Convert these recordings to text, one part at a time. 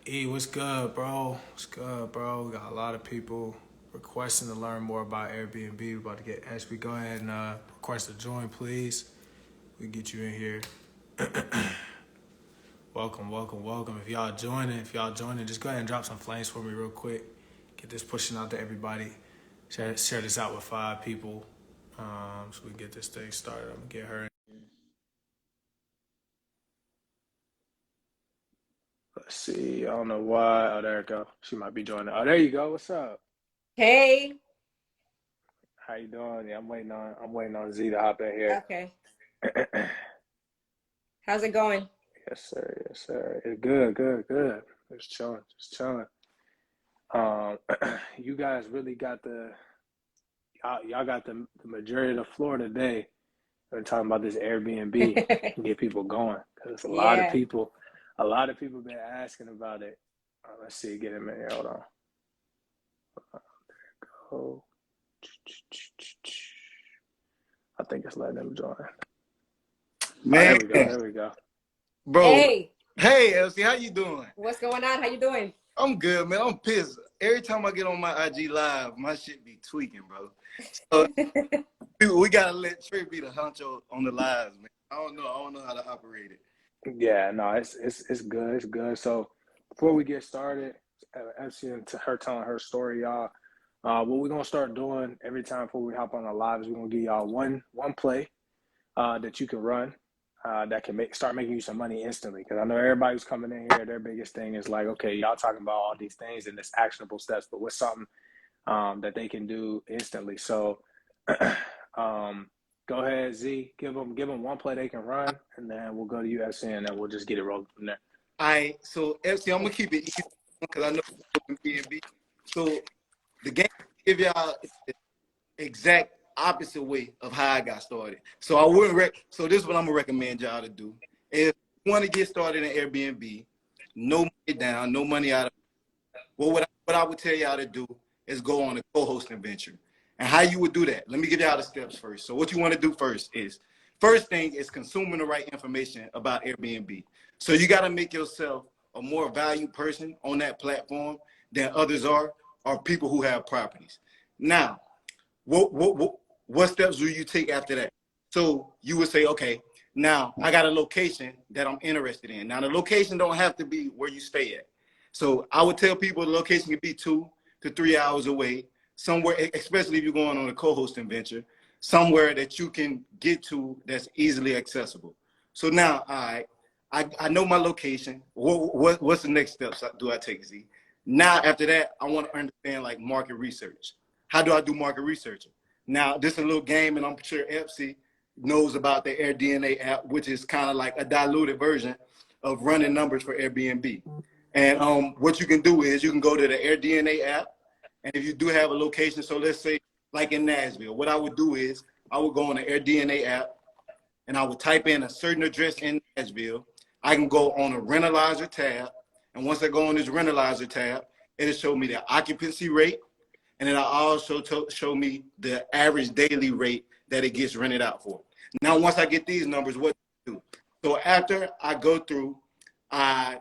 E, what's good, bro? What's good, bro? Got a lot of people requesting to learn more about Airbnb. We're about to get Espy. Go ahead and request to join, please. We get you in here. Welcome, welcome, welcome. If y'all joining, just go ahead and drop some flames for me real quick. Get this pushing out to everybody. Share this out with 5 people, so we can get this thing started. I'm gonna get her. Let's see. I don't know why. Oh, there it go. She might be joining. Oh, there you go. What's up? Hey. How you doing? Yeah, I'm waiting on Z to hop in here. Okay. How's it going? Yes, sir. Yes, sir. It's good, good, good. Just chilling, just chilling. Um, you guys really got y'all got the majority of the floor today. We're talking about this Airbnb and get people going because Yeah. a lot of people been asking about it. Let's see, get him in here. Hold on. Oh, I think it's letting them join. Oh, there Man, we go. There we go. bro. Hey, Hey, Elsie, how you doing? what's going on? How you doing? I'm good, man. I'm pissed. Every time I get on my IG live, my shit be tweaking, bro. So we gotta let Trey be the honcho on the lives, man. I don't know how to operate it. Yeah, no, it's good. It's good. So before we get started, MC and her telling her story, y'all. What we're gonna start doing every time before we hop on the live is we're gonna give y'all one play that you can run that can start making you some money instantly. Because I know everybody who's coming in here, their biggest thing is like, okay, y'all talking about all these things and this actionable steps, but what's something that they can do instantly? So go ahead, Z, give them one play they can run, and then we'll go to UFC, and then we'll just get it rolling from there. So Elsie, I'm gonna keep it easy because I know Airbnb. So the game give y'all exact opposite way of how I got started. So I wouldn't so this is what I'm gonna recommend y'all to do. If you want to get started in Airbnb, no money down, no money out of what I would tell y'all to do is go on a co-hosting venture. And how you would do that, let me give y'all the steps first. So what you want to do first thing is consuming the right information about Airbnb. So you got to make yourself a more valued person on that platform than others are people who have properties. Now, what steps do you take after that? So you would say, okay, now I got a location that I'm interested in. Now the location don't have to be where you stay at. So I would tell people the location could be 2 to 3 hours away, somewhere, especially if you're going on a co-hosting venture, somewhere that you can get to that's easily accessible. So now, all right, I know my location. What's the next steps do I take, Z? Now, after that, I want to understand like market research. How do I do market research? Now, this is a little game, and I'm sure Epsy knows about the AirDNA app, which is kind of like a diluted version of running numbers for Airbnb. And what you can do is you can go to the AirDNA app, and if you do have a location, so let's say like in Nashville, what I would do is I would go on the AirDNA app, and I would type in a certain address in Nashville. I can go on a rentalizer tab, and once I go on this rentalizer tab, it'll show me the occupancy rate, and it'll also show me the average daily rate that it gets rented out for. Now, once I get these numbers, what do I do? So after I go through, I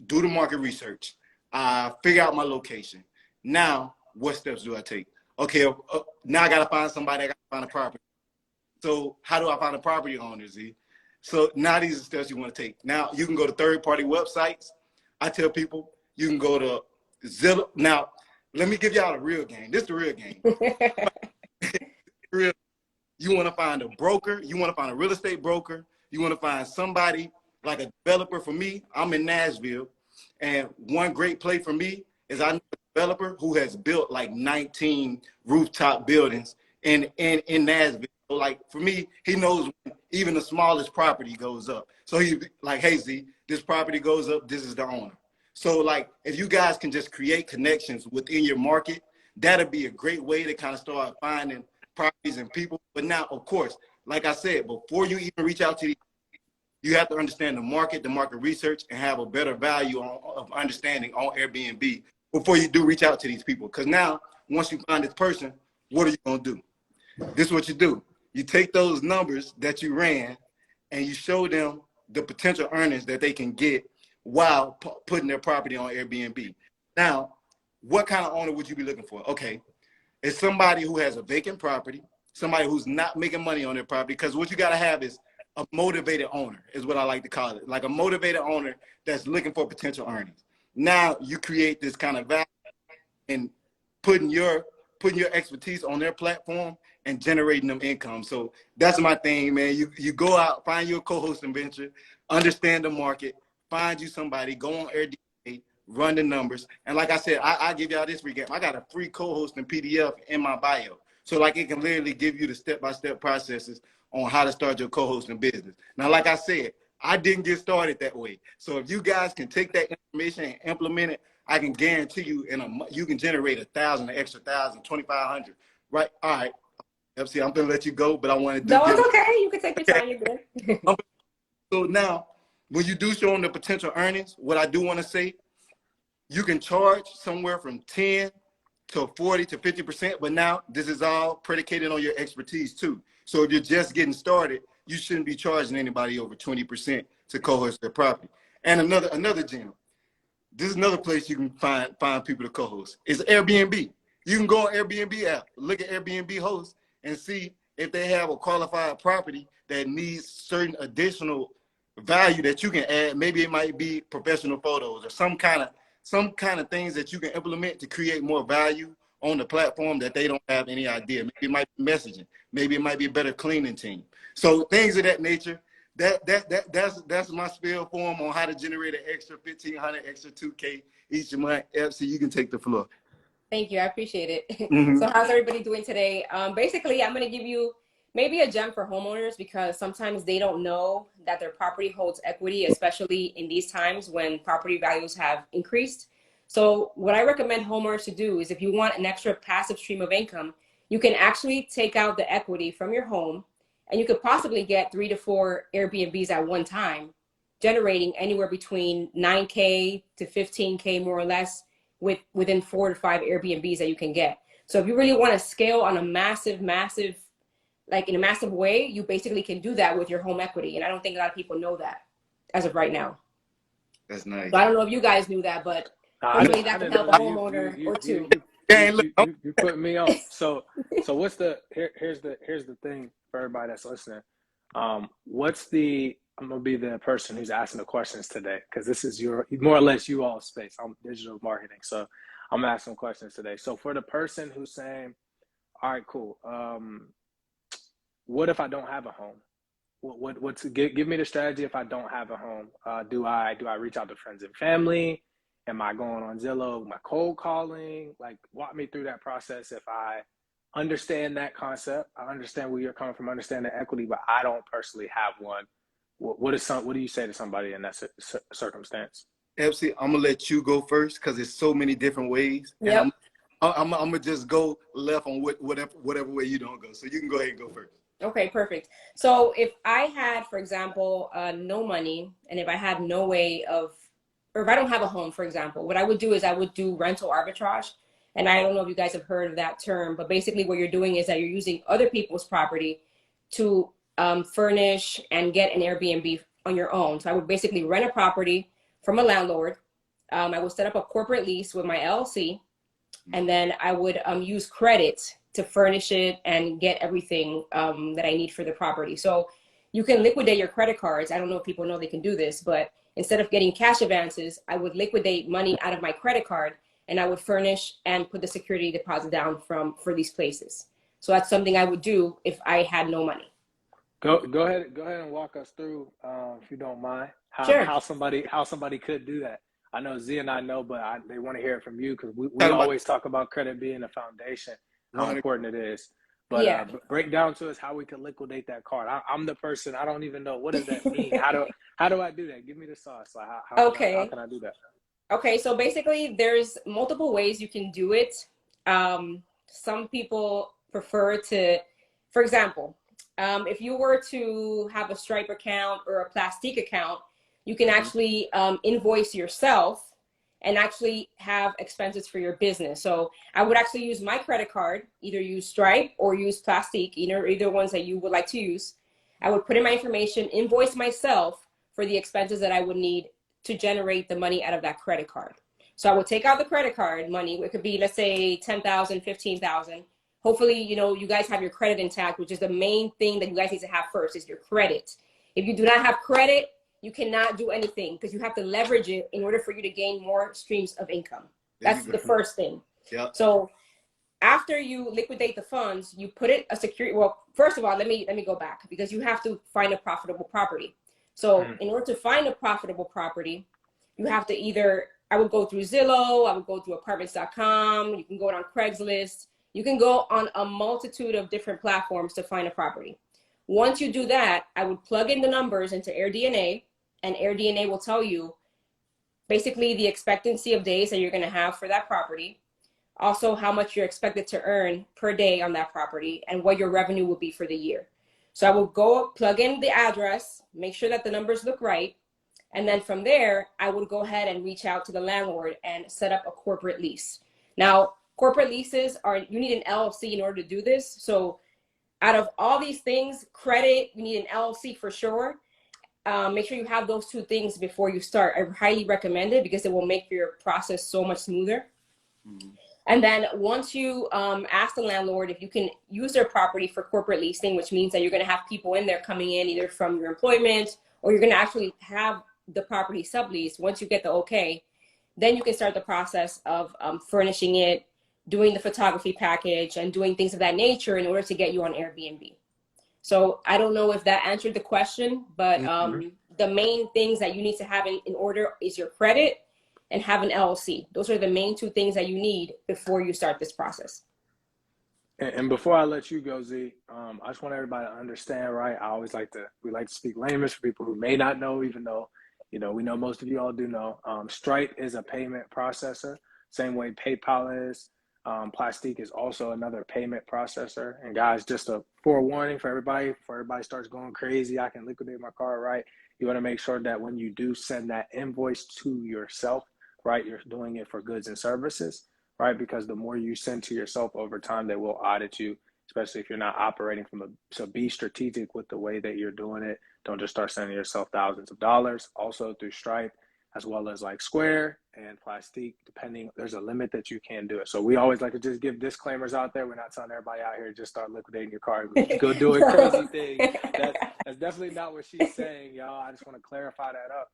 do the market research, I figure out my location. Now, what steps do I take? Okay, now I gotta find somebody, I gotta find a property. So how do I find a property owner, Z? So now these are steps you want to take. Now you can go to third-party websites. I tell people you can go to Zillow. Now, let me give y'all the real game. This is the real game. You want to find a broker. You want to find a real estate broker. You want to find somebody like a developer. For me, I'm in Nashville. And one great play for me is I know a developer who has built like 19 rooftop buildings in Nashville. So like for me, he knows when even the smallest property goes up. So he like, hey Z, this property goes up, this is the owner. So like if you guys can just create connections within your market, that'd be a great way to kind of start finding properties and people. But now, of course, like I said, before you even reach out to these, you have to understand the market research, and have a better value of understanding on Airbnb before you do reach out to these people. Because now, once you find this person, what are you going to do? This is what you do. You take those numbers that you ran and you show them the potential earnings that they can get while putting their property on Airbnb. Now, what kind of owner would you be looking for? Okay, it's somebody who has a vacant property, somebody who's not making money on their property, because what you got to have is a motivated owner, is what I like to call it, like a motivated owner that's looking for potential earnings. Now you create this kind of value and putting your expertise on their platform and generating them income. So that's my thing, man. You go out, find your co-hosting venture, understand the market, find you somebody, go on AirBnB, run the numbers. And like I said, I give y'all this recap. I got a free co-hosting PDF in my bio. So like it can literally give you the step-by-step processes on how to start your co-hosting business. Now, like I said, I didn't get started that way. So if you guys can take that information and implement it, I can guarantee you you can generate 1,000, an extra 1,000, 2,500. Right? All right. MC, I'm gonna let you go, but I want to do. No, it's okay. You can take your time. You're good. So now, when you do show them the potential earnings, what I do want to say, you can charge somewhere from 10 to 40 to 50%, but now this is all predicated on your expertise too. So if you're just getting started, you shouldn't be charging anybody over 20% to co-host their property. And another gem, this is another place you can find people to co-host, is Airbnb. You can go on Airbnb app, look at Airbnb hosts, and see if they have a qualified property that needs certain additional value that you can add. Maybe it might be professional photos or some kind of things that you can implement to create more value on the platform that they don't have any idea. Maybe it might be messaging. Maybe it might be a better cleaning team. So things of that nature. That's my spiel for them on how to generate an extra 1,500, extra 2K each month. FC, you can take the floor. Thank you. I appreciate it. Mm-hmm. So how's everybody doing today? Basically, I'm going to give you maybe a gem for homeowners because sometimes they don't know that their property holds equity, especially in these times when property values have increased. So what I recommend homeowners to do is if you want an extra passive stream of income, you can actually take out the equity from your home and you could possibly get 3 to 4 Airbnbs at one time, generating anywhere between 9K to 15K more or less within 4 to 5 Airbnbs that you can get. So if you really want to scale on a massive, like in a massive way, you basically can do that with your home equity. And I don't think a lot of people know that as of right now. That's nice. So I don't know if you guys knew that, but hopefully that can help a homeowner or two. You put me on. So what's here's the thing for everybody that's listening. I'm gonna be the person who's asking the questions today because this is more or less you all space. I'm digital marketing, so I'm asking questions today. So for the person who's saying, all right, cool. What if I don't have a home? Give me the strategy if I don't have a home? Do I reach out to friends and family? Am I going on Zillow? Am I cold calling? Like, walk me through that process. If I understand that concept, I understand where you're coming from, understand the equity, but I don't personally have one. What do you say to somebody in that circumstance? FC, I'm gonna let you go first because there's so many different ways. Yep. And I'm gonna just go left on whatever way you don't go. So you can go ahead and go first. Okay, perfect. So if I had, for example, no money, and if I had no way of, or if I don't have a home, for example, what I would do is I would do rental arbitrage. And I don't know if you guys have heard of that term, but basically what you're doing is that you're using other people's property to furnish and get an Airbnb on your own. So I would basically rent a property from a landlord. I would set up a corporate lease with my LLC, and then I would use credit to furnish it and get everything that I need for the property. So you can liquidate your credit cards. I don't know if people know they can do this, but instead of getting cash advances, I would liquidate money out of my credit card and I would furnish and put the security deposit down for these places. So that's something I would do if I had no money. Go ahead and walk us through, if you don't mind, how somebody could do that. I know Z and I know, but they want to hear it from you because we always talk about credit being a foundation, how important it is. But yeah. Break down to us how we can liquidate that card. I'm the person, I don't even know, what does that mean? How do I do that? Give me the sauce. Like how can I do that? Okay, so basically there's multiple ways you can do it. Some people prefer to, for example, if you were to have a Stripe account or a Plastique account, you can actually invoice yourself and actually have expenses for your business. So I would actually use my credit card, either use Stripe or use Plastique, either ones that you would like to use. I would put in my information, invoice myself for the expenses that I would need to generate the money out of that credit card. So I will take out the credit card money. It could be, let's say, 10,000, 15,000. Hopefully, you know, you guys have your credit intact, which is the main thing that you guys need to have first is your credit. If you do not have credit, you cannot do anything because you have to leverage it in order for you to gain more streams of income. That's the first thing. Yep. So after you liquidate the funds, you put it a security. Well, first of all, let me go back because you have to find a profitable property. So in order to find a profitable property, you have to either, I would go through Zillow, I would go through apartments.com, you can go on Craigslist, you can go on a multitude of different platforms to find a property. Once you do that, I would plug in the numbers into AirDNA, and AirDNA will tell you basically the expectancy of days that you're going to have for that property, also how much you're expected to earn per day on that property, and what your revenue will be for the year. So I will go plug in the address, make sure that the numbers look right, and then from there, I would go ahead and reach out to the landlord and set up a corporate lease. Now, corporate leases you need an LLC in order to do this. So out of all these things, credit, you need an LLC for sure. Make sure you have those two things before you start. I highly recommend it because it will make your process so much smoother. And then once you ask the landlord if you can use their property for corporate leasing, which means that you're going to have people in there coming in either from your employment or you're going to actually have the property subleased. Once you get the okay, then you can start the process of furnishing it, doing the photography package, and doing things of that nature in order to get you on Airbnb. So I don't know if that answered the question, but the main things that you need to have in order is your credit and have an LLC. Those are the main two things that you need before you start this process. And before I let you go, Z, I just want everybody to understand, right? We like to speak layman's for people who may not know, even though, you know, we know most of you all do know. Stripe is a payment processor, same way PayPal is. Plastique is also another payment processor. And guys, just a forewarning for everybody, before everybody starts going crazy, I can liquidate my car, right? You want to make sure that when you do send that invoice to yourself, right, you're doing it for goods and services, right? Because the more you send to yourself over time, they will audit you, especially if you're not operating so be strategic with the way that you're doing it. Don't just start sending yourself thousands of dollars. Also through Stripe, as well as like Square and Plastique, there's a limit that you can do it. So we always like to just give disclaimers out there. We're not telling everybody out here, just start liquidating your car, go doing crazy things. That's definitely not what she's saying, y'all. I just want to clarify that up.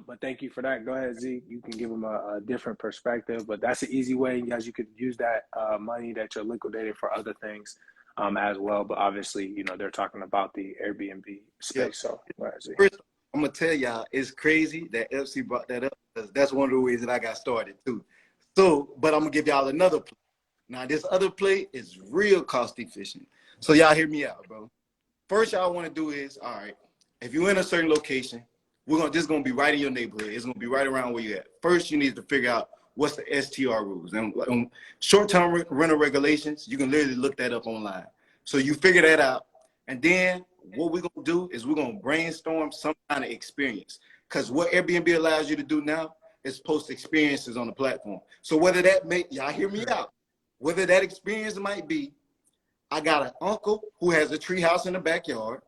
But thank you for that. Go ahead, Z. You can give them a different perspective, but that's an easy way. Guys, you could use that money that you're liquidating for other things as well. But obviously, you know, they're talking about the Airbnb space. Yeah. So go ahead, Z. First, I'm going to tell y'all, it's crazy that FC brought that up because that's one of the ways that I got started too. So, but I'm going to give y'all another play. Now, this other play is real cost efficient. So y'all hear me out, bro. First, y'all want to do is, all right, if you're in a certain location, this is going to be right in your neighborhood. It's going to be right around where you're at. First, you need to figure out what's the STR rules. And short-term rental regulations, you can literally look that up online. So you figure that out. And then what we're going to do is we're going to brainstorm some kind of experience. Because what Airbnb allows you to do now is post experiences on the platform. So whether y'all hear me out, whether that experience might be, I got an uncle who has a tree house in the backyard,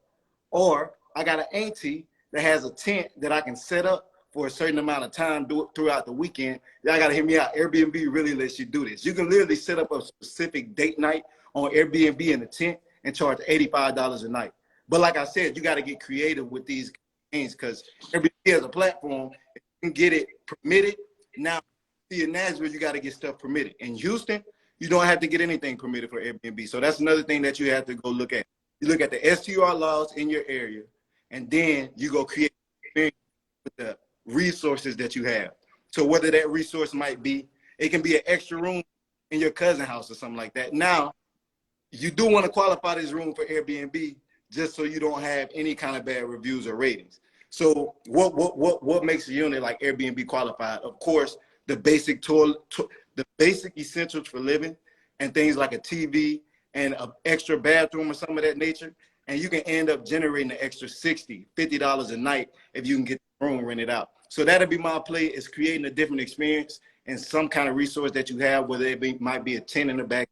or I got an auntie that has a tent that I can set up for a certain amount of time throughout the weekend. Y'all gotta hear me out. Airbnb really lets you do this. You can literally set up a specific date night on Airbnb in the tent and charge $85 a night. But like I said, you gotta get creative with these things because Airbnb as a platform, you can get it permitted. Now, see, in Nashville, you gotta get stuff permitted. In Houston, you don't have to get anything permitted for Airbnb. So that's another thing that you have to go look at. You look at the STR laws in your area, and then you go create experience with the resources that you have. So whether that resource might be, it can be an extra room in your cousin's house or something like that. Now, you do want to qualify this room for Airbnb just so you don't have any kind of bad reviews or ratings. So what makes a unit like Airbnb qualified? Of course, the basic the basic essentials for living and things like a TV and an extra bathroom or some of that nature. And you can end up generating an extra $60, $50 a night if you can get the room rented out. So that'll be my play, is creating a different experience and some kind of resource that you have, whether it might be a tent in the back,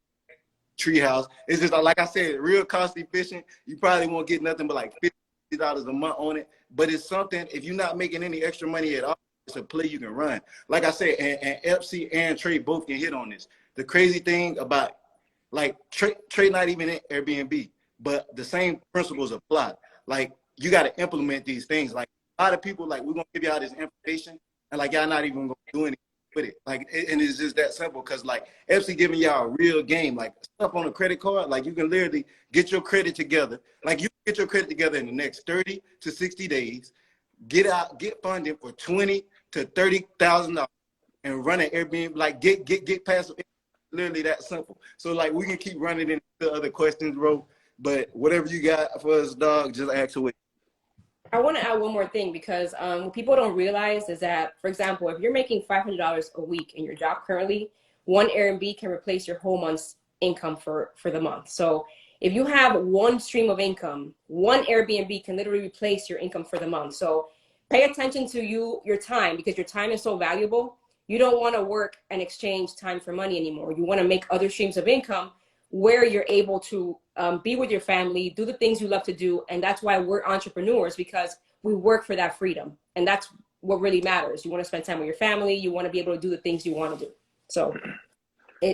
treehouse. It's just like I said, real cost efficient. You probably won't get nothing but like 50 $50 a month on it, but it's something, if you're not making any extra money at all, it's a play you can run. Like I said, and FC and Trey both can hit on this. The crazy thing about, like, Trey not even in Airbnb, but the same principles apply. Like, you got to implement these things. Like, a lot of people, like, we're going to give y'all this information, and, like, y'all not even going to do anything with it. Like, and it's just that simple, because, like, FC giving y'all a real game. Like, stuff on a credit card, like, you can literally get your credit together. Like, you can get your credit together in the next 30 to 60 days, get funding for $20,000 to $30,000 and run an Airbnb, like, get past it. Literally that simple. So, like, we can keep running into other questions, bro. But whatever you got for us, dog, just ask away. I want to add one more thing, because what people don't realize is that, for example, if you're making $500 a week in your job currently, one Airbnb can replace your whole month's income for the month. So if you have one stream of income, one Airbnb can literally replace your income for the month. So pay attention to your time, because your time is so valuable. You don't want to work and exchange time for money anymore. You want to make other streams of income where you're able to be with your family, do the things you love to do. And that's why we're entrepreneurs, because we work for that freedom. And that's what really matters. You want to spend time with your family. You want to be able to do the things you want to do. So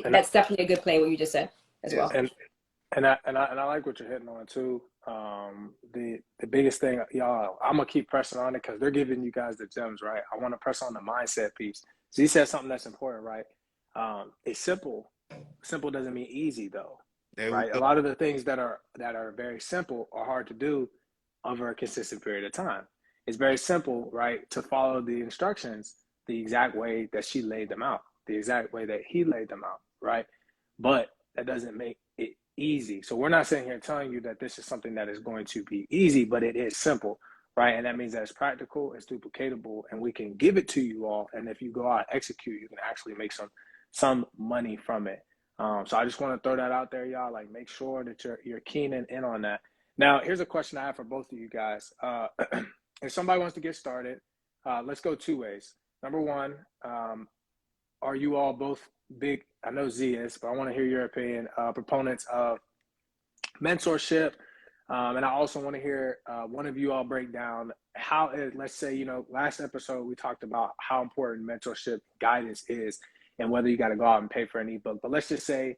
that's definitely a good play, what you just said as well. And I like what you're hitting on too. The biggest thing, y'all, I'm gonna keep pressing on it because they're giving you guys the gems, right? I want to press on the mindset piece. So you said something that's important, right? It's simple. Simple doesn't mean easy, though, right? A lot of the things that are very simple are hard to do over a consistent period of time. It's very simple, right, to follow the instructions the exact way that she laid them out, the exact way that he laid them out, right? But that doesn't make it easy. So we're not sitting here telling you that this is something that is going to be easy, but it is simple, right? And that means that it's practical, it's duplicatable, and we can give it to you all. And if you go out and execute, you can actually make some money from it. So I just want to throw that out there, y'all. Like, make sure that you're keening in on that. Now, here's a question I have for both of you guys. If somebody wants to get started, let's go two ways. Number one, are you all both big, I know Z is, but I want to hear your opinion, proponents of mentorship? And I also want to hear one of you all break down how, let's say, last episode we talked about how important mentorship guidance is and whether you got to go out and pay for an ebook. But let's just say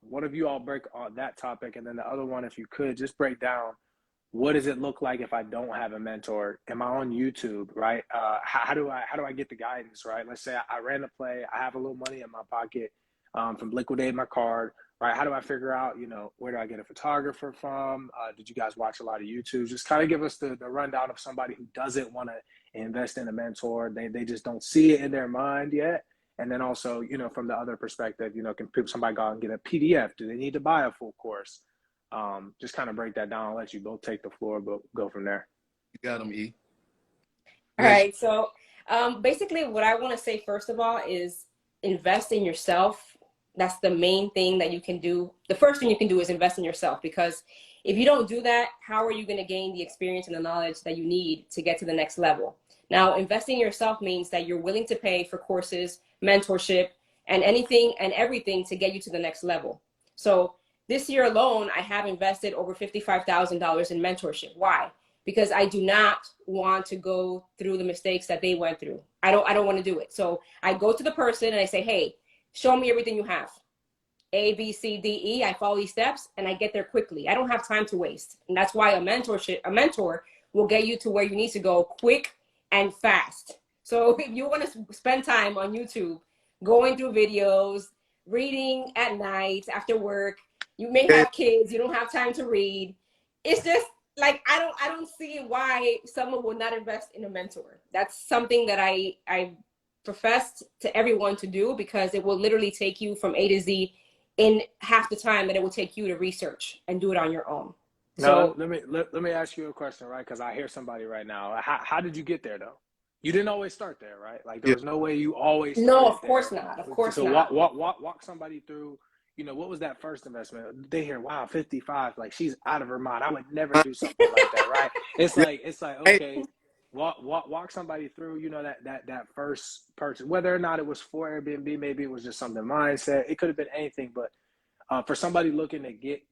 one of you all break on that topic, and then the other one, if you could, just break down what does it look like if I don't have a mentor? Am I on YouTube, right? How do I get the guidance, right? Let's say I ran a play, I have a little money in my pocket from Liquidate my card, right? How do I figure out, where do I get a photographer from? Did you guys watch a lot of YouTube? Just kind of give us the rundown of somebody who doesn't want to invest in a mentor. They just don't see it in their mind yet. And then also, from the other perspective, can somebody go out and get a PDF? Do they need to buy a full course? Just kind of break that down. I'll let you both take the floor, but go from there. You got them, E. All right. So basically what I want to say, first of all, is invest in yourself. That's the main thing that you can do. The first thing you can do is invest in yourself, because if you don't do that, how are you going to gain the experience and the knowledge that you need to get to the next level? Now, investing in yourself means that you're willing to pay for courses, mentorship, and anything and everything to get you to the next level. So this year alone, I have invested over $55,000 in mentorship. Why? Because I do not want to go through the mistakes that they went through. I don't want to do it. So I go to the person and I say, hey, show me everything you have. A, B, C, D, E. I follow these steps and I get there quickly. I don't have time to waste. And that's why a mentor will get you to where you need to go quick and fast. So if you want to spend time on YouTube, going through videos, reading at night after work, you may have kids, you don't have time to read. It's just like, I don't see why someone will not invest in a mentor. That's something that I profess to everyone to do, because it will literally take you from A to Z in half the time that it will take you to research and do it on your own. So let me ask you a question, right? Because I hear somebody right now. How did you get there, though? You didn't always start there, right? Like, there was no way you always started. No, of course not. Of course not. So walk somebody through, what was that first investment? They hear, wow, 55, like, she's out of her mind. I would never do something like that, right? It's like, okay, walk somebody through, that first purchase, whether or not it was for Airbnb, maybe it was just something mindset. It could have been anything, but for somebody looking to get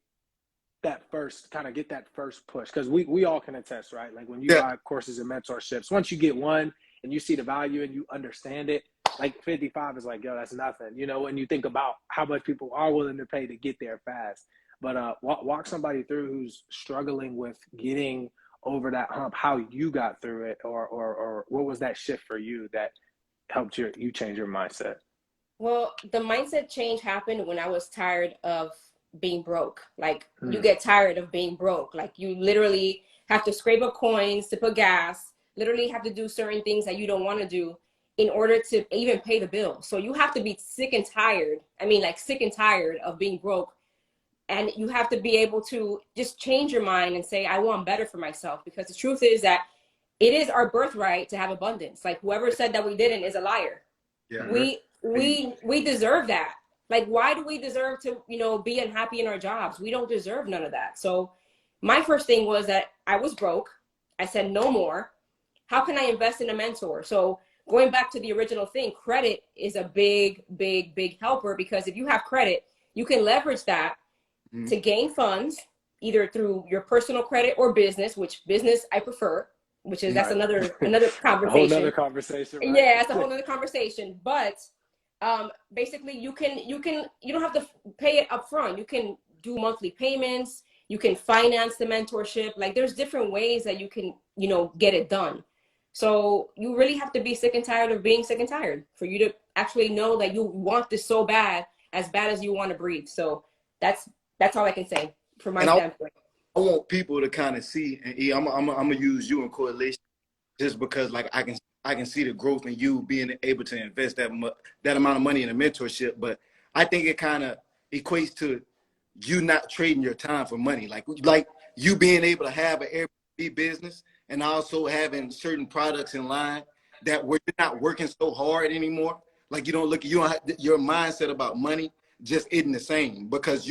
that first kind of get that first push? Because we all can attest, right? Like when you Yeah. buy courses and mentorships, once you get one and you see the value and you understand it, like 55 is like, yo, that's nothing. You know, when you think about how much people are willing to pay to get there fast. But walk somebody through who's struggling with getting over that hump, how you got through it, or what was that shift for you that helped you change your mindset? Well, the mindset change happened when I was tired of being broke. Like you Hmm. get tired of being broke. Like you literally have to scrape up coins to put gas, literally have to do certain things that you don't want to do in order to even pay the bill. So you have to be sick and tired. I mean, like sick and tired of being broke. And you have to be able to just change your mind and say, I want better for myself. Because the truth is that it is our birthright to have abundance. Like whoever said that we didn't is a liar. Yeah. We deserve that. Like why do we deserve to, be unhappy in our jobs? We don't deserve none of that. So my first thing was that I was broke. I said no more. How can I invest in a mentor? So going back to the original thing, credit is a big, big, big helper, because if you have credit, you can leverage that to gain funds either through your personal credit or business, which business I prefer, which is that's Right. another A whole nother conversation. conversation, right? Yeah, that's a whole other conversation. But basically, you don't have to pay it up front. You can do monthly payments. You can finance the mentorship. Like there's different ways that you can get it done. So you really have to be sick and tired of being sick and tired for you to actually know that you want this so bad as you want to breathe. So that's all I can say from my And standpoint. I want people to kind of see, and I'm gonna use you in correlation, just because like I can see the growth in you being able to invest that amount of money in a mentorship. But I think it kind of equates to you not trading your time for money, like you being able to have an Airbnb business and also having certain products in line that where you're not working so hard anymore. Like you don't your mindset about money just isn't the same, because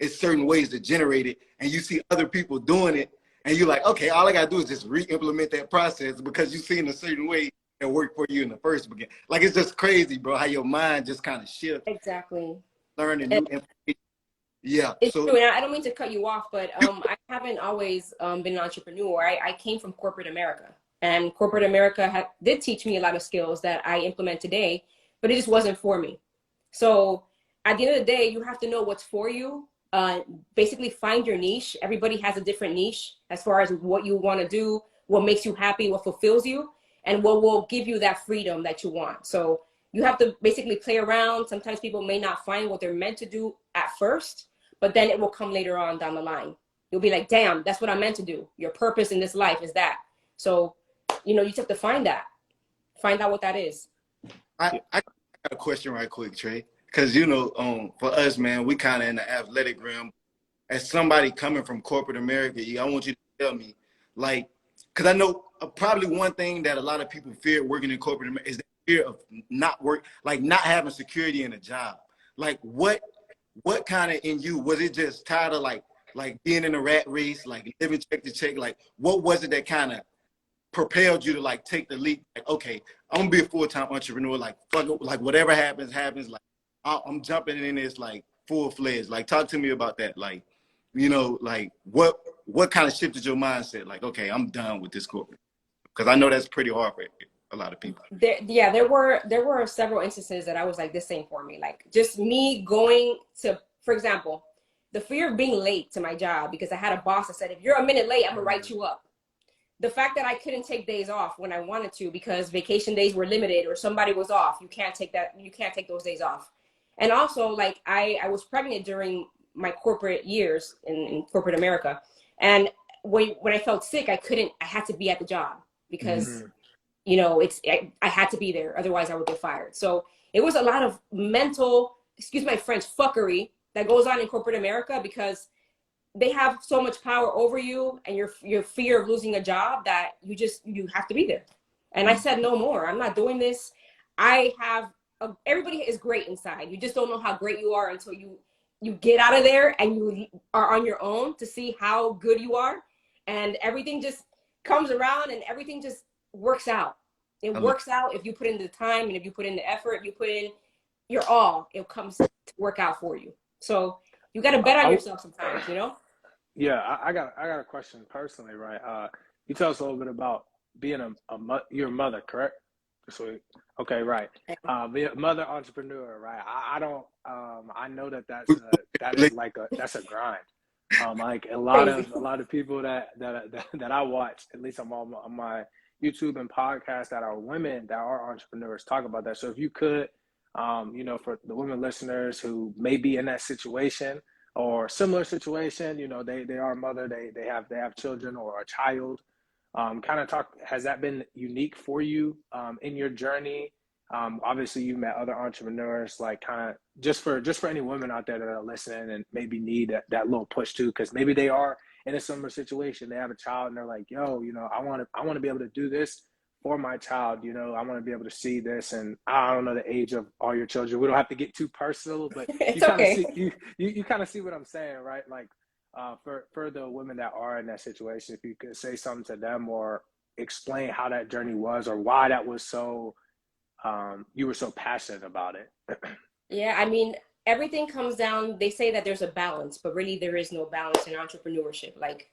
it's certain ways to generate it, and you see other people doing it, and you're like, okay, all I gotta do is just re-implement that process because you've seen a certain way that worked for you in the first beginning. Like it's just crazy, bro, how your mind just kind of shifts, Exactly. learning new information. Yeah. It's So true, and I don't mean to cut you off, but I haven't always been an entrepreneur. I came from corporate America, and corporate America did teach me a lot of skills that I implement today, but it just wasn't for me. So at the end of the day, you have to know what's for you. Basically, find your niche. Everybody has a different niche as far as what you want to do, what makes you happy, what fulfills you, and what will give you that freedom that you want. So you have to basically play around. Sometimes people may not find what they're meant to do at first, but then it will come later on down the line. You'll be like, damn, that's what I'm meant to do. Your purpose in this life is that. So, you just have to find out what that is. I got a question right quick, Trey. Because, for us, man, we kind of in the athletic realm. As somebody coming from corporate America, I want you to tell me, like, because I know probably one thing that a lot of people fear working in corporate America is the fear of not having security in a job. Like, what kind of in you, was it just tired of like being in a rat race, like living check to check? Like, what was it that kind of propelled you to like take the leap? Like, okay, I'm gonna be a full-time entrepreneur. Like, fuck it, like whatever happens. Like, I'm jumping in this like full-fledged. Like, talk to me about that. Like, like what kind of shifted your mindset? Like, okay, I'm done with this corporate, because I know that's pretty hard for a lot of people. There were several instances that I was like, this ain't for me. Like just me going to, for example, the fear of being late to my job, because I had a boss that said, if you're a minute late, I'm gonna write you up. The fact that I couldn't take days off when I wanted to because vacation days were limited or somebody was off, you can't take those days off. And also, like I was pregnant during my corporate years in corporate America, and when I felt sick, I had to be at the job because I had to be there, otherwise I would get fired. So it was a lot of mental, excuse my French, fuckery that goes on in corporate America, because they have so much power over you and your fear of losing a job that you have to be there. And I said, no more. I'm not doing this. Everybody is great inside. You just don't know how great you are until you get out of there and you are on your own to see how good you are. And everything just comes around and everything just works out. It works out if you put in the time and if you put in the effort, you put in your all, it comes to work out for you. So you got to bet on yourself sometimes, Yeah, I got a question personally, right? You tell us a little bit about being you're a mother, correct? So, okay, right. Being a mother entrepreneur, right? I don't I know that that is like that's a grind. Like Crazy. a lot of people that I watch, at least on my YouTube and podcast that are women that are entrepreneurs talk about that. So if you could, for the women listeners who may be in that situation or similar situation, they are a mother, they have children or a child. Kind of talk, has that been unique for you in your journey? Obviously you met other entrepreneurs, like kind of just for any women out there that are listening and maybe need that little push too, because maybe they are in a similar situation. They have a child and they're like, yo, I want to be able to do this for my child. I want to be able to see this. And I don't know the age of all your children. We don't have to get too personal, but you It's kind of okay. see you kind of see what I'm saying, right? Like for the women that are in that situation, if you could say something to them or explain how that journey was or why that was so you were so passionate about it. Yeah, I mean, everything comes down, they say that there's a balance, but really there is no balance in entrepreneurship. Like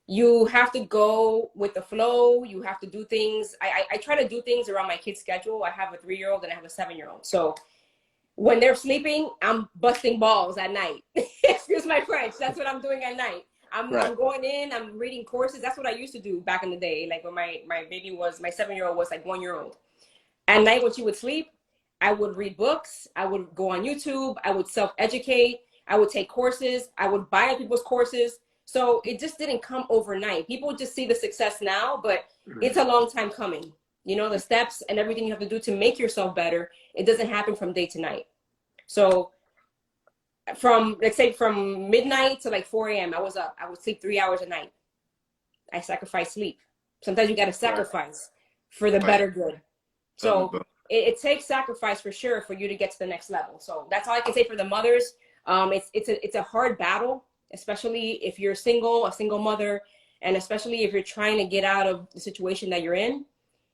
you have to go with the flow. You have to do things. I try to do things around my kid's schedule. I have a 3-year-old and I have a 7-year-old. So when they're sleeping, I'm busting balls at night. Excuse my French. That's what I'm doing at night. Right. I'm going in, I'm reading courses. That's what I used to do back in the day. Like when my 7-year-old was like 1 year old. At night when she would sleep, I would read books. I would go on YouTube. I would self-educate. I would take courses. I would buy other people's courses. So it just didn't come overnight. People just see the success now, but it's a long time coming. The steps and everything you have to do to make yourself better, it doesn't happen from day to night. So let's say from midnight to like 4 a.m., I was up. I would sleep 3 hours a night. I sacrifice sleep. Sometimes you got to Right. sacrifice for the Right. better good. So it takes sacrifice for sure for you to get to the next level. So that's all I can say for the mothers. It's a hard battle, especially if you're a single mother, and especially if you're trying to get out of the situation that you're in.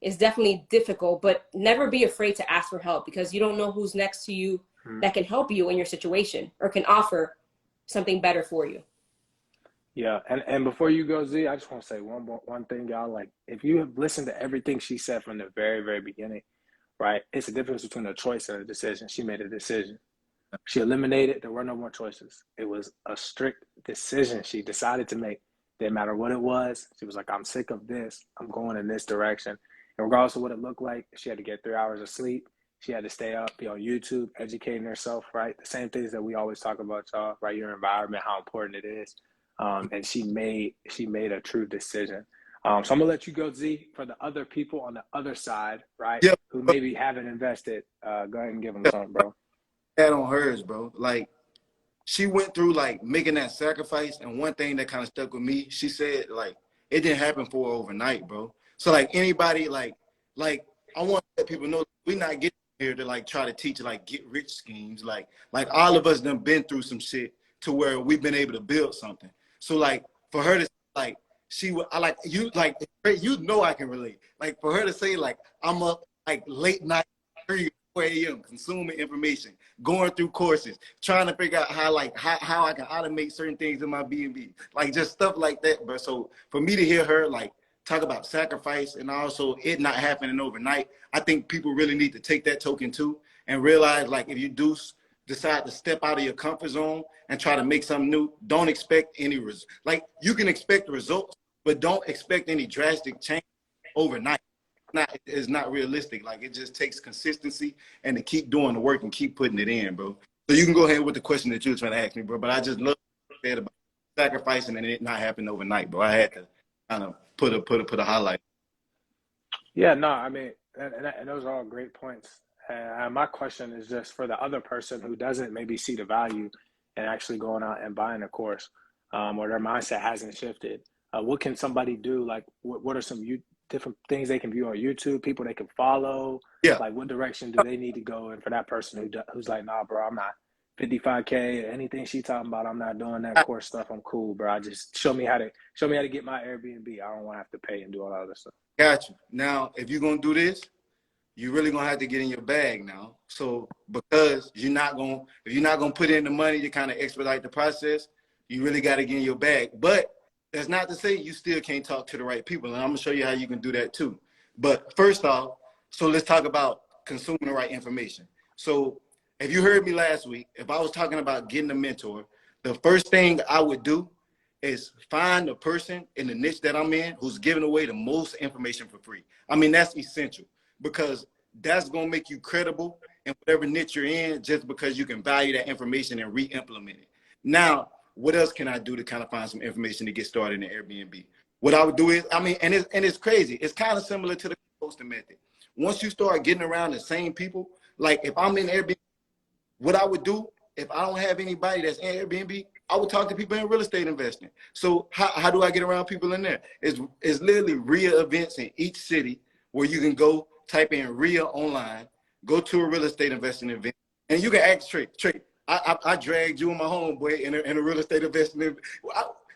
It's definitely difficult, but never be afraid to ask for help, because you don't know who's next to you that can help you in your situation or can offer something better for you. Yeah, and before you go, Z, I just want to say one thing, y'all. Like, if you have listened to everything she said from the very, very beginning, right? It's a difference between a choice and a decision. She made a decision. She eliminated. There were no more choices. It was a strict decision she decided to make. Didn't matter what it was. She was like, I'm sick of this. I'm going in this direction. And regardless of what it looked like, she had to get 3 hours of sleep. She had to stay up, be on YouTube, educating herself, right? The same things that we always talk about, y'all, right? Your environment, how important it is. And she made a true decision. So I'm gonna let you go, Z, for the other people on the other side, right? Yeah, Who but maybe haven't invested. Go ahead and give them something, bro. that on hers, bro. Like she went through like making that sacrifice, and one thing that kind of stuck with me, she said like it didn't happen for her overnight, bro. So like anybody like I want to let people know we're not getting here to like try to teach like get rich schemes. Like all of us done been through some shit to where we've been able to build something. So like for her to like I like you like I can relate. Like for her to say like I'm up like late night 3 or 4 a.m. consuming information, going through courses, trying to figure out how I can automate certain things in my B&B, like just stuff like that. But so for me to hear her like talk about sacrifice and also it not happening overnight, I think people really need to take that token too and realize like if you do decide to step out of your comfort zone and try to make something new, don't expect any like you can expect results, but don't expect any drastic change overnight. It's not realistic. Like it just takes consistency and to keep doing the work and keep putting it in, bro. So you can go ahead with the question that you were trying to ask me, bro. But I just love what you said about sacrificing and it not happening overnight, bro. I had to kind of put a highlight. Yeah, no, I mean, and those are all great points. And my question is just for the other person who doesn't maybe see the value in actually going out and buying a course, or their mindset hasn't shifted. What can somebody do? Like, what are some different things they can view on YouTube? People they can follow. Yeah. Like, what direction do they need to go? And for that person who's like, nah, bro, I'm not 55K. Anything she talking about, I'm not doing that course stuff. I'm cool, bro. I just show me how to get my Airbnb. I don't want to have to pay and do all that other stuff. Got you. Now, if you're gonna do this, you're really gonna have to get in your bag now. So because if you're not gonna put in the money to kind of expedite the process, You really got to get in your bag. But that's not to say you still can't talk to the right people. And I'm going to show you how you can do that too. But first off, so let's talk about consuming the right information. So if you heard me last week, if I was talking about getting a mentor, the first thing I would do is find a person in the niche that I'm in who's giving away the most information for free. I mean, that's essential because that's going to make you credible in whatever niche you're in just because you can value that information and re-implement it. Now, what else can I do to kind of find some information to get started in Airbnb? What I would do is, I mean, and it's crazy. It's kind of similar to the posting method. Once you start getting around the same people, like if I'm in Airbnb, what I would do if I don't have anybody that's in Airbnb, I would talk to people in real estate investing. So how do I get around people in there? It's literally RIA events in each city where you can go type in RIA online, go to a real estate investing event, and you can ask Trey, I dragged you and my homeboy in a real estate investing event.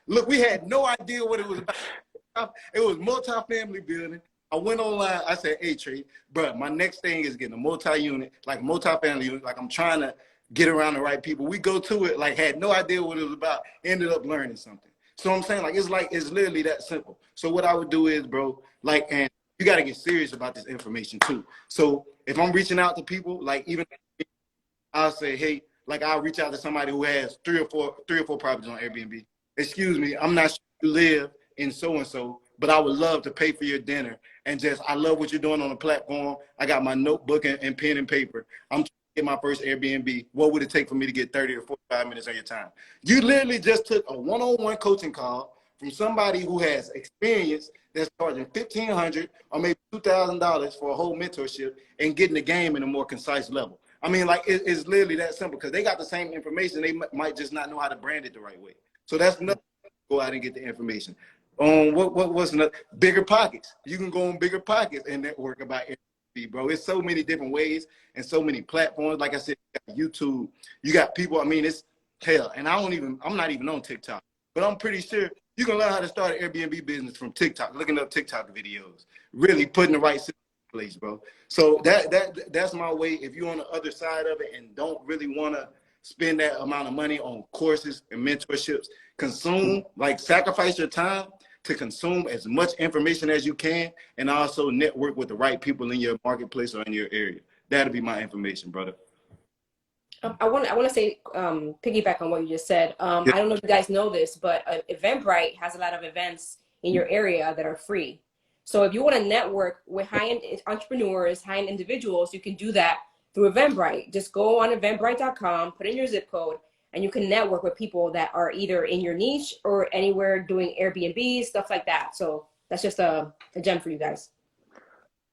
Look, we had no idea what it was about. It was multi-family building. I went online. I said, hey, Trey, bro, my next thing is getting a multi-unit, like multi-family unit. Like I'm trying to get around the right people. We go to it, like had no idea what it was about, ended up learning something. So I'm saying it's literally that simple. So what I would do is, bro, like, and you got to get serious about this information too. So if I'm reaching out to people, like even I'll say, hey, like I'll reach out to somebody who has three or four properties on Airbnb. Excuse me, I'm not sure you live in so-and-so, but I would love to pay for your dinner. And just, I love what you're doing on the platform. I got my notebook and pen and paper. I'm trying to get my first Airbnb. What would it take for me to get 30 or 45 minutes of your time? You literally just took a one-on-one coaching call from somebody who has experience that's charging $1,500 or maybe $2,000 for a whole mentorship and getting the game in a more concise level. I mean, like, it's literally that simple because they got the same information. They might just not know how to brand it the right way. So that's nothing. Go out and get the information. What's another? Bigger Pockets. You can go on Bigger Pockets and network about Airbnb, bro. It's so many different ways and so many platforms. Like I said, you got YouTube. You got people. I mean, it's hell. And I'm not even on TikTok, but I'm pretty sure you can learn how to start an Airbnb business from TikTok, looking up TikTok videos, really putting the right system in place, bro. So that's my way. If you're on the other side of it and don't really want to spend that amount of money on courses and mentorships, sacrifice your time to consume as much information as you can and also network with the right people in your marketplace or in your area. That'll be my information, brother. I want to say, piggyback on what you just said. I don't know if you guys know this, but Eventbrite has a lot of events in your area that are free. So if you want to network with high-end entrepreneurs, high-end individuals, you can do that through Eventbrite. Just go on eventbrite.com, put in your zip code, and you can network with people that are either in your niche or anywhere doing Airbnb, stuff like that. So that's just a gem for you guys.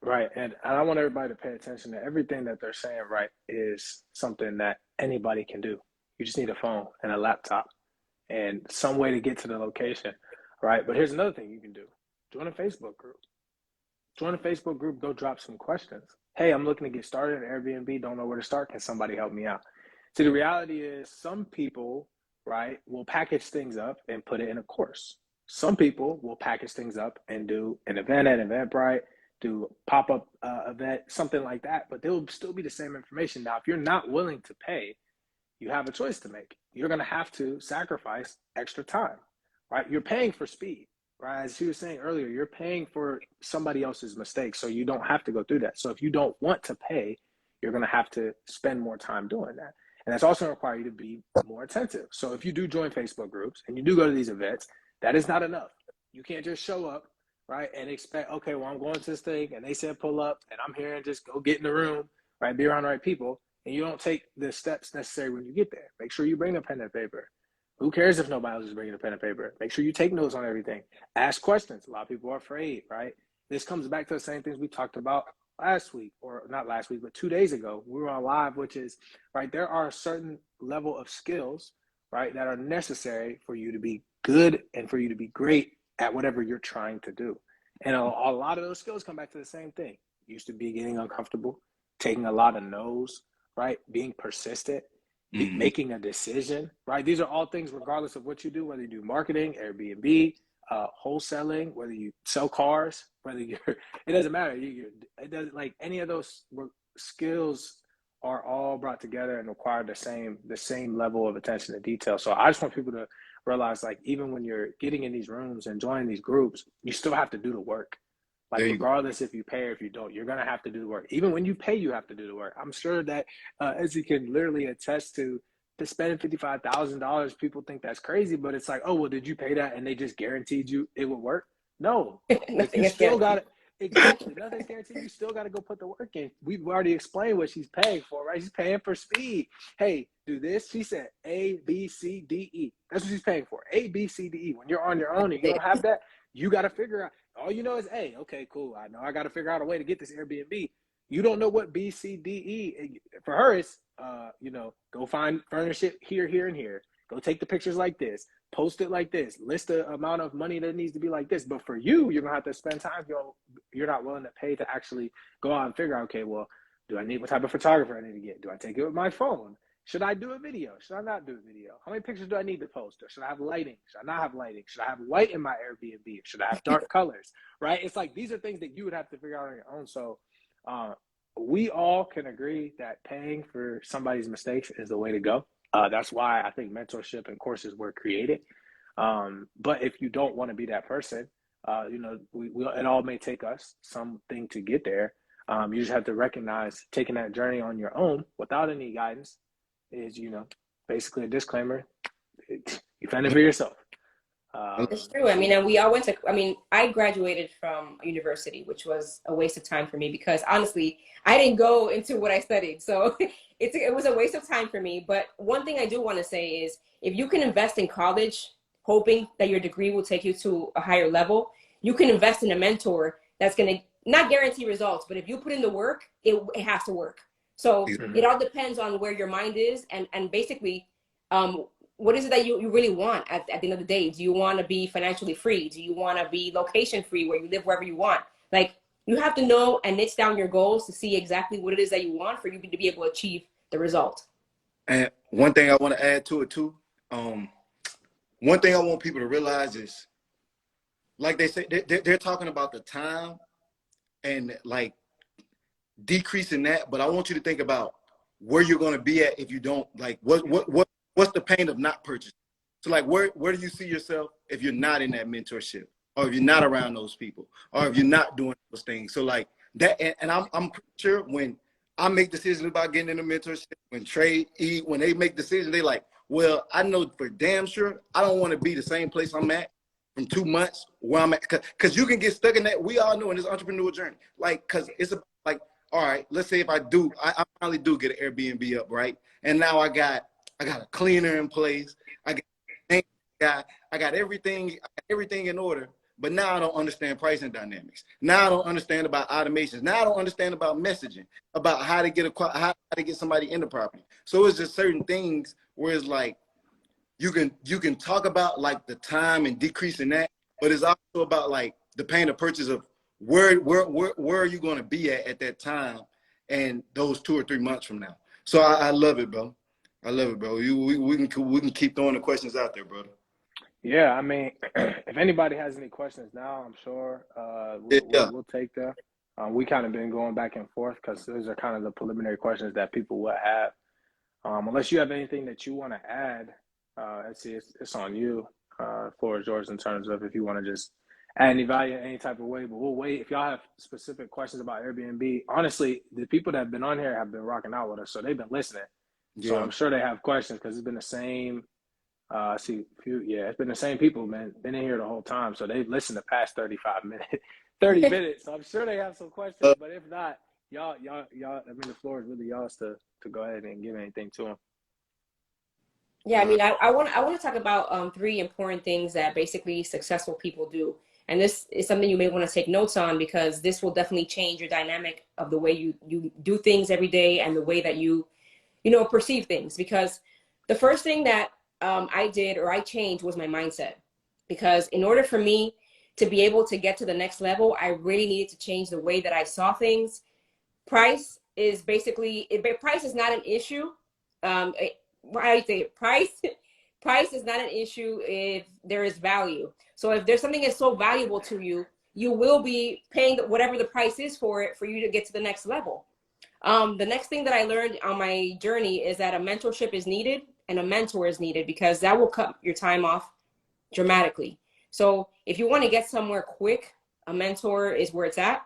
Right. And I want everybody to pay attention to everything that they're saying, right, is something that anybody can do. You just need a phone and a laptop and some way to get to the location, right? But here's another thing you can do. Join a Facebook group. Join a Facebook group, go drop some questions. Hey, I'm looking to get started in Airbnb, don't know where to start. Can somebody help me out? See, the reality is some people, right, will package things up and put it in a course. Some people will package things up and do an event at Eventbrite, do a pop-up event, something like that, but they'll still be the same information. Now, if you're not willing to pay, you have a choice to make. You're going to have to sacrifice extra time, right? You're paying for speed, right? As you were saying earlier, you're paying for somebody else's mistakes, so you don't have to go through that. So if you don't want to pay, you're going to have to spend more time doing that. And that's also going to require you to be more attentive. So if you do join Facebook groups and you do go to these events, that is not enough. You can't just show up, right, and expect, okay, well, I'm going to this thing, and they said pull up, and I'm here and just go get in the room, right, be around the right people, and you don't take the steps necessary when you get there. Make sure you bring a pen and paper. Who cares if nobody else is bringing a pen and paper? Make sure you take notes on everything. Ask questions. A lot of people are afraid, right? This comes back to the same things we talked about last week, or not last week, but 2 days ago. We were on live, which is, right, there are a certain level of skills, right, that are necessary for you to be good and for you to be great at whatever you're trying to do. And a lot of those skills come back to the same thing. Used to be getting uncomfortable, taking a lot of no's, right? Being persistent, making a decision, right? These are all things regardless of what you do, whether you do marketing, Airbnb, wholesaling, whether you sell cars, whether you're, it doesn't matter. It doesn't, like, any of those skills are all brought together and require the same level of attention to detail. So I just want people to, realize like even when you're getting in these rooms and joining these groups, you still have to do the work. Like There you go. regardless if you pay or if you don't, you're gonna have to do the work. Even when you pay, you have to do the work. I'm sure that as you can literally attest to spending $55,000, people think that's crazy, but it's like, oh well, did you pay that and they just guaranteed you it would work? No, like Nothing you is still got guaranteed. to exactly nothing's guaranteed. You still got to go put the work in. We've already explained what she's paying for, right? She's paying for speed. Hey, do this. She said A, B, C, D, E. That's what she's paying for. A, B, C, D, E. When you're on your own and you don't have that, you got to figure out. All you know is A. Okay, cool. I know I got to figure out a way to get this Airbnb. You don't know what B, C, D, E. For her, it's go find furnish it here, here, and here. Go take the pictures like this. Post it like this. List the amount of money that needs to be like this. But for you, you're gonna have to spend time. You're not willing to pay to actually go out and figure out. Okay, well, do I need what type of photographer I need to get? Do I take it with my phone? Should I do a video? Should I not do a video? How many pictures do I need to post? Or should I have lighting? Should I not have lighting? Should I have white in my Airbnb? Should I have dark colors? Right? It's like these are things that you would have to figure out on your own. So we all can agree that paying for somebody's mistakes is the way to go. That's why I think mentorship and courses were created. But if you don't want to be that person, it all may take us something to get there. You just have to recognize taking that journey on your own without any guidance is, basically a disclaimer. You fend it for yourself. It's true. I mean, and we all went to, I mean, I graduated from university, which was a waste of time for me because honestly, I didn't go into what I studied. So it was a waste of time for me. But one thing I do want to say is if you can invest in college, hoping that your degree will take you to a higher level, you can invest in a mentor that's going to not guarantee results, but if you put in the work, it has to work. So it all depends on where your mind is and basically, what is it that you really want at the end of the day? Do you want to be financially free? Do you want to be location free where you live wherever you want? Like you have to know and niche down your goals to see exactly what it is that you want for you to be able to achieve the result. And one thing I want to add to it too, one thing I want people to realize is, like they say, they're talking about the time and like decreasing that, but I want you to think about where you're going to be at if you don't like what's the pain of not purchasing. So like where do you see yourself if you're not in that mentorship or if you're not around those people or if you're not doing those things? So like that, and I'm pretty sure when I make decisions about getting in a mentorship, when when they make decisions, they like, well, I know for damn sure I don't want to be the same place I'm at from 2 months where I'm at, because you can get stuck in that. We all know in this entrepreneurial journey, like, because it's about, like, all right, let's say if I finally do get an Airbnb up, right? And now I got a cleaner in place. I got everything in order. But now I don't understand pricing dynamics. Now I don't understand about automations. Now I don't understand about messaging, about how to get somebody in the property. So it's just certain things where it's like you can talk about like the time and decreasing that, but it's also about like the pain of purchase of where are you going to be at that time and those 2 or 3 months from now. So I love it, bro. I love it, bro. We can keep throwing the questions out there, brother. Yeah, I mean, if anybody has any questions now, I'm sure Yeah. we'll take them. We kind of been going back and forth because those are kind of the preliminary questions that people will have. Unless you have anything that you want to add, let's see, it's on you. Floor is yours in terms of if you want to just add any value in any type of way. But we'll wait. If y'all have specific questions about Airbnb, honestly, the people that have been on here have been rocking out with us, so they've been listening. Yeah. So I'm sure they have questions because it's been the same. It's been the same people, man. Been in here the whole time, so they've listened the past 30 minutes. So I'm sure they have some questions, but if not, y'all. I mean, the floor is really y'all's to go ahead and give anything to them. Yeah, I mean, I want to talk about 3 important things that basically successful people do, and this is something you may want to take notes on because this will definitely change your dynamic of the way you do things every day and the way that you perceive things. Because the first thing that I did or I changed was my mindset, because in order for me to be able to get to the next level, I really needed to change the way that I saw things. Price is not an issue. How do you say it? Price is not an issue if there is value. So if there's something that's so valuable to you, you will be paying whatever the price is for it for you to get to the next level. The next thing that I learned on my journey is that a mentorship is needed and a mentor is needed, because that will cut your time off dramatically. So if you want to get somewhere quick, a mentor is where it's at.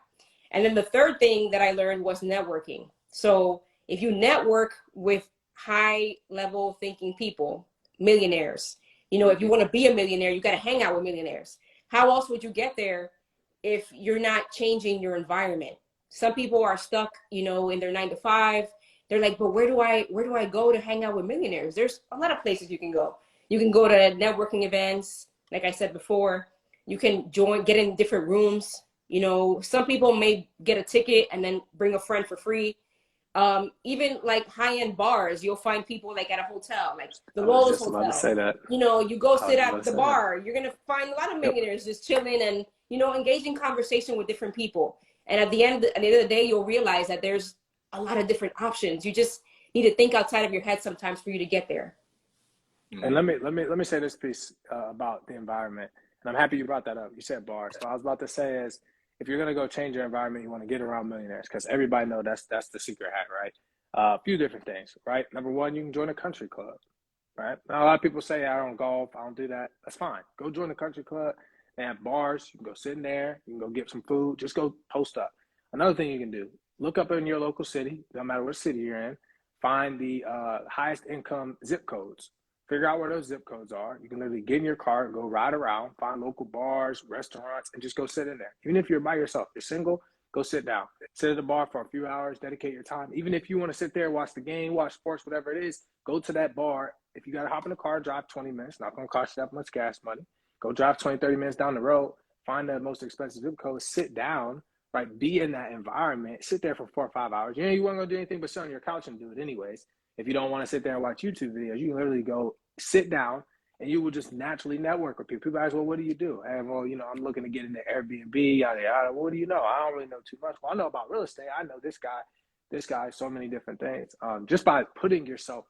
And then the third thing that I learned was networking. So if you network with high level thinking people, millionaires, you know, if you want to be a millionaire, you got to hang out with millionaires. How else would you get there if you're not changing your environment? Some people are stuck, you know, in their 9 to 5. They're like, but where do I go to hang out with millionaires? There's a lot of places you can go. You can go to networking events, like I said before. You can get in different rooms. You know, some people may get a ticket and then bring a friend for free. Even like high-end bars, you'll find people like at a hotel, like the I was Lowe's just about to Hotel. say that. You know, you go I was sit just about at to the say that. bar, you're gonna find a lot of Yep. millionaires just chilling and, you know, engaging conversation with different people. And at the end of the day, you'll realize that there's a lot of different options. You just need to think outside of your head sometimes for you to get there. And let me say this piece about the environment. And I'm happy you brought that up. You said bars. So I was about to say is, if you're gonna go change your environment, you want to get around millionaires because everybody know that's the secret hat, right? A few different things, right? Number one, you can join a country club, right? Now, a lot of people say I don't golf, I don't do that. That's fine. Go join the country club. They have bars. You can go sit in there. You can go get some food. Just go post up. Another thing you can do: look up in your local city, no matter what city you're in. Find the highest income zip codes. Figure out where those zip codes are. You can literally get in your car, go ride around, find local bars, restaurants, and just go sit in there. Even if you're by yourself, you're single, go sit down. Sit at the bar for a few hours, dedicate your time. Even if you want to sit there, watch the game, watch sports, whatever it is, go to that bar. If you got to hop in the car, drive 20 minutes, not going to cost you that much gas money. Go drive 20, 30 minutes down the road, find the most expensive zip code, sit down, right? Be in that environment, sit there for 4 or 5 hours. You know, you weren't going to do anything but sit on your couch and do it anyways. If you don't want to sit there and watch YouTube videos, you can literally go sit down and you will just naturally network with people. People ask, well, what do you do? And well, you know, I'm looking to get into Airbnb, yada, yada. Well, what do you know? I don't really know too much. Well, I know about real estate. I know this guy, so many different things. Just by putting yourself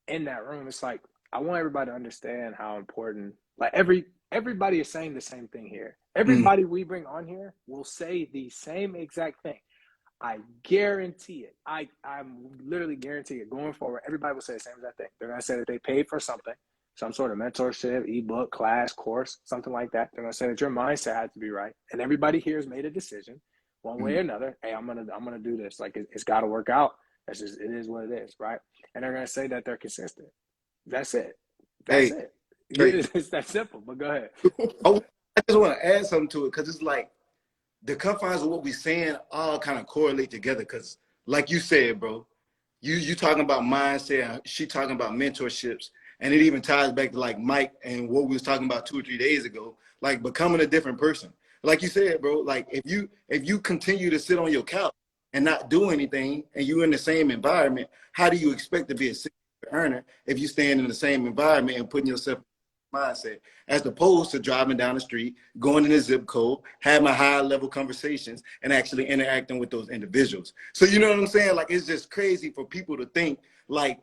in that room, it's like, I want everybody to understand how important, like everybody is saying the same thing here. Everybody we bring on here will say the same exact thing. I guarantee it. I'm literally guarantee it. Going forward, everybody will say the same exact thing. They're going to say that they paid for something, some sort of mentorship, ebook, class, course, something like that. They're going to say that your mindset has to be right. And everybody here has made a decision one way or another. Hey, I'm gonna do this. Like it's got to work out. That's just, it is what it is, right? And they're going to say that they're consistent. That's it. That's Hey, it. Trey, It's that simple, but go ahead. I just want to add something to it because it's like the confines of what we're saying all kind of correlate together. Because, like you said, bro, you talking about mindset, she talking about mentorships, and it even ties back to like Mike and what we was talking about 2 or 3 days ago, like becoming a different person. Like you said, bro, like if you continue to sit on your couch and not do anything, and you in the same environment, how do you expect to be a earner if you stand in the same environment and putting yourself mindset, as opposed to driving down the street, going in the zip code, having high level conversations, and actually interacting with those individuals. So you know what I'm saying? Like it's just crazy for people to think like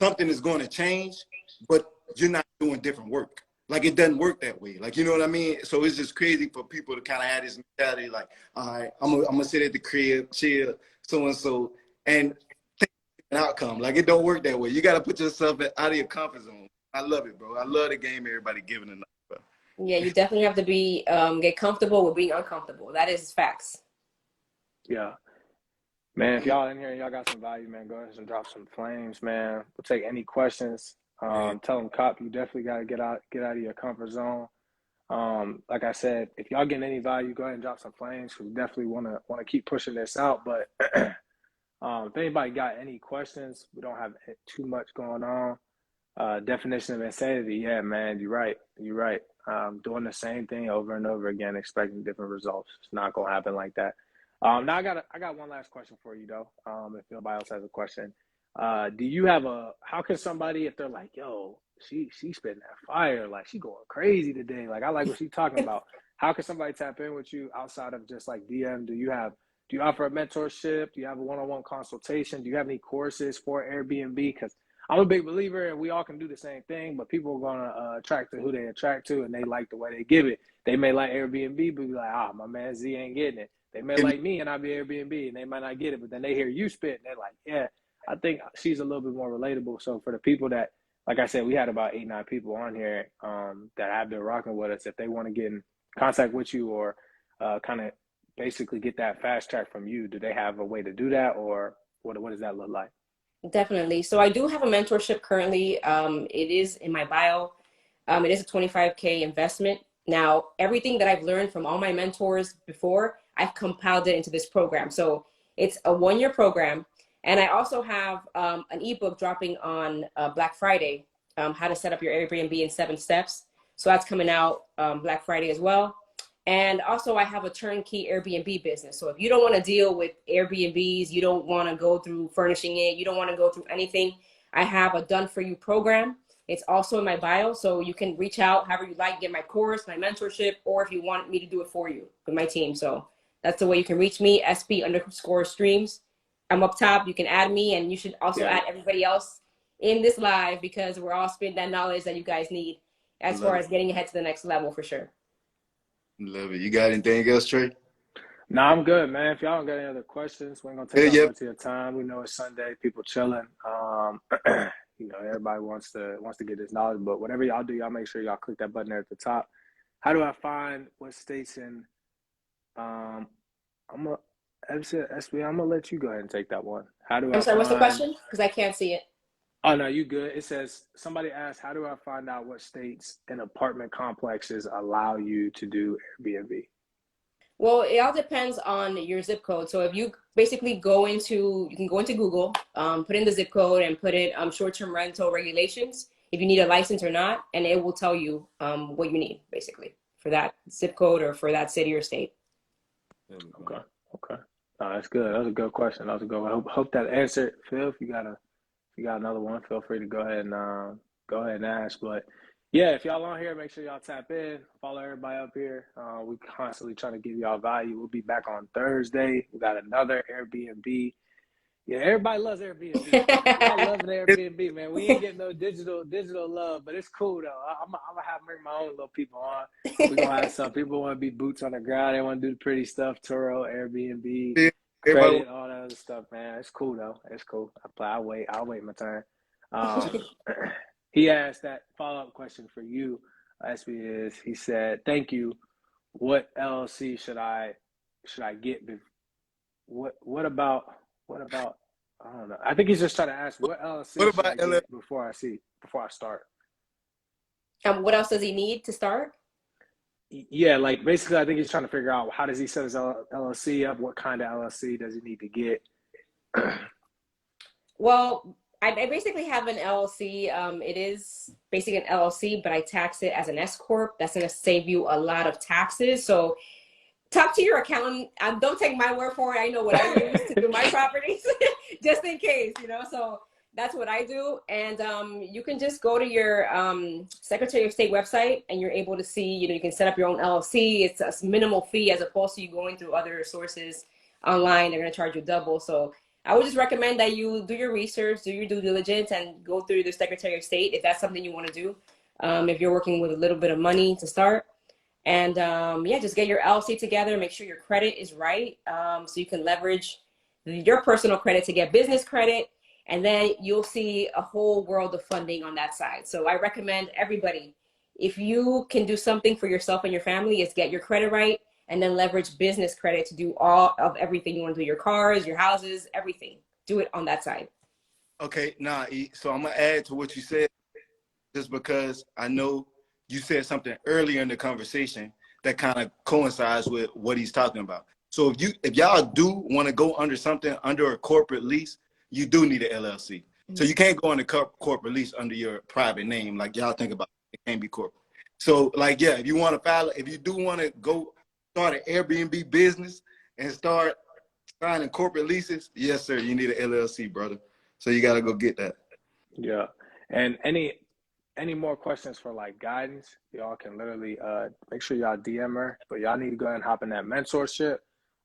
something is going to change, but you're not doing different work. Like it doesn't work that way. Like you know what I mean? So it's just crazy for people to kind of have this mentality, like, all right, I'm gonna sit at the crib, chill, so and so, and think an outcome. Like it don't work that way. You got to put yourself out of your comfort zone. I love it, bro. I love the game everybody giving tonight, bro. Yeah, you definitely have to be get comfortable with being uncomfortable. That is facts. Yeah. Man, if y'all in here and y'all got some value, man, go ahead and drop some flames, man. We'll take any questions. Yeah. Tell them, Cop, you definitely got to get out of your comfort zone. Like I said, if y'all getting any value, go ahead and drop some flames. We definitely want to keep pushing this out. But if anybody got any questions, we don't have too much going on. Definition of insanity, yeah, man, you're right. You're right. Doing the same thing over and over again, expecting different results. It's not gonna happen like that. Now I got one last question for you though. If nobody else has a question, do you have how can somebody, if they're like, yo, she spitting that fire, like she going crazy today, like I like what she's talking about. How can somebody tap in with you outside of just like DM? Do you offer a mentorship? Do you have a one-on-one consultation? Do you have any courses for Airbnb? Because I'm a big believer, and we all can do the same thing, but people are gonna attract to who they attract to, and they like the way they give it. They may like Airbnb, but be like, my man Z ain't getting it. They may And like me, and I be Airbnb, and they might not get it, but then they hear you spit, and they're like, yeah, I think she's a little bit more relatable. So for the people that like I said, we had about 8, 9 people on here that have been rocking with us. If they want to get in contact with you or kind of basically get that fast track from you, do they have a way to do that, or what does that look like? Definitely. So I do have a mentorship currently. It is in my bio. It is a 25K investment. Now, everything that I've learned from all my mentors before, I've compiled it into this program. So it's a 1 year program. And I also have an ebook dropping on Black Friday, how to set up your Airbnb in 7 steps. So that's coming out Black Friday as well. And also, I have a turnkey Airbnb business. So if you don't want to deal with Airbnbs, you don't want to go through furnishing it, you don't want to go through anything, I have a done for you program. It's also in my bio. So you can reach out however you like, get my course, my mentorship, or if you want me to do it for you with my team. So that's the way you can reach me, SP_streams. I'm up top. You can add me, and you should also Yeah, add everybody else in this live because we're all spending that knowledge that you guys need as Love far it. as getting ahead to the next level for sure. Love it. You got anything else, Trey? no, I'm good, man. If y'all don't got any other questions, we ain't gonna take Yeah, up yep. much of your time. We know it's Sunday, people chilling. You know, everybody wants to get this knowledge, but whatever y'all do, y'all make sure y'all click that button there at the top. How do I find what states in? Um, I'm gonna SB. I'm gonna let you go ahead and take that one. How do I'm I sorry, what's the find? question? Because I can't see it. Oh no, you good. It says somebody asked, how do I find out what states and apartment complexes allow you to do Airbnb? Well, it all depends on your zip code. So if you basically you can go into Google, put in the zip code and put in short-term rental regulations, if you need a license or not, and it will tell you what you need basically for that zip code or for that city or state. There we go. Okay, okay. That's good. That was a good question. That was a good one. Hope that answered. Phil, if you got another one, feel free to go ahead and ask. But yeah, if y'all on here, make sure y'all tap in, follow everybody up here. We constantly trying to give y'all value. We'll be back on Thursday. We got another Airbnb. Yeah, everybody loves Airbnb. Y'all loving Airbnb, man. We ain't getting no digital love, but it's cool though. I'm gonna have bring my own little people on. We gonna have some people want to be boots on the ground. They want to do the pretty stuff, Turo, Airbnb, Yeah, everybody credit, all that other stuff, man. It's cool though. It's cool. I'll wait my turn. Um, he asked that follow-up question for you, Espy, is he said, "Thank you. What LLC should I get? What about I don't know. I think he's just trying to ask what what LLC should I about LL? get before I start. What else does he need to start? Yeah, like basically, I think he's trying to figure out how does he set his LLC up. What kind of LLC does he need to get? Well, I basically have an LLC. It is basically an LLC, but I tax it as an S corp. That's going to save you a lot of taxes. So talk to your accountant. Don't take my word for it. I know what I use to do my properties, just in case, So that's what I do. And you can just go to your Secretary of State website, and you're able to see, you can set up your own LLC. It's a minimal fee as opposed to you going through other sources online. They're going to charge you double. So I would just recommend that you do your research, do your due diligence, and go through the Secretary of State if that's something you want to do. If you're working with a little bit of money to start. And yeah, just get your LLC together, make sure your credit is right, so you can leverage your personal credit to get business credit, and then you'll see a whole world of funding on that side. So I recommend everybody, if you can do something for yourself and your family, is get your credit right, and then leverage business credit to do all of everything you want to do, your cars, your houses, everything. Do it on that side. Okay, so I'm gonna add to what you said, just because I know you said something earlier in the conversation that kind of coincides with what he's talking about. So if y'all do want to go under a corporate lease, you do need an LLC. So you can't go on a corporate lease under your private name like y'all think about. It can't be corporate. So like, yeah, if you do want to go start an Airbnb business and start signing corporate leases, yes, sir, you need an LLC, brother. So you got to go get that. Yeah. And any more questions for like guidance, y'all can literally make sure y'all DM her. But y'all need to go ahead and hop in that mentorship.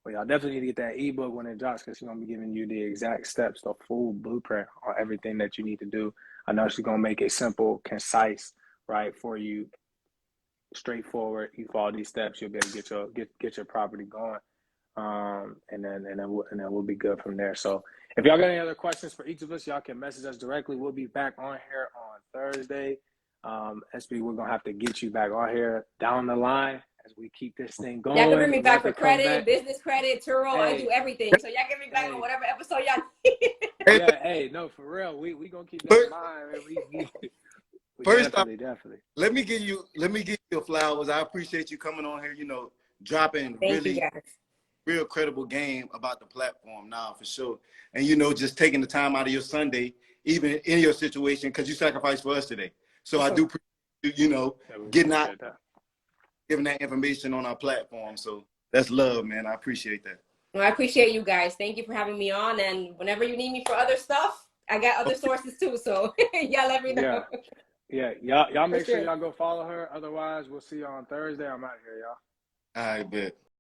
But y'all definitely need to get that ebook when it drops, because she's gonna be giving you the exact steps, the full blueprint on everything that you need to do. I know she's gonna make it simple, concise, right, for you, straightforward. You follow these steps, you'll be able to get your property going. And then we'll be good from there. So If y'all got any other questions for each of us, y'all can message us directly. We'll be back on here on Thursday. Espy, we're gonna have to get you back on here down the line as we keep this thing going. Y'all can bring me back for come credit, back. business credit, Turo. Hey. I do everything. So y'all get me back Hey. on whatever episode y'all Yeah, hey, no, for real. We gonna keep that in mind. Man. We First off, definitely. let me give you your flowers. I appreciate you coming on here, you know, dropping Thank you really guys. real credible game about the platform now for sure. And you know, just taking the time out of your Sunday, even in your situation, because you sacrificed for us today. So I do appreciate you know, getting out, giving that information on our platform. So that's love, man. I appreciate that. Well, I appreciate you guys. Thank you for having me on. And whenever you need me for other stuff, I got other sources too. So y'all let me know. Yeah. Y'all make sure y'all go follow her. Otherwise, we'll see you on Thursday. I'm out here, y'all. I bet.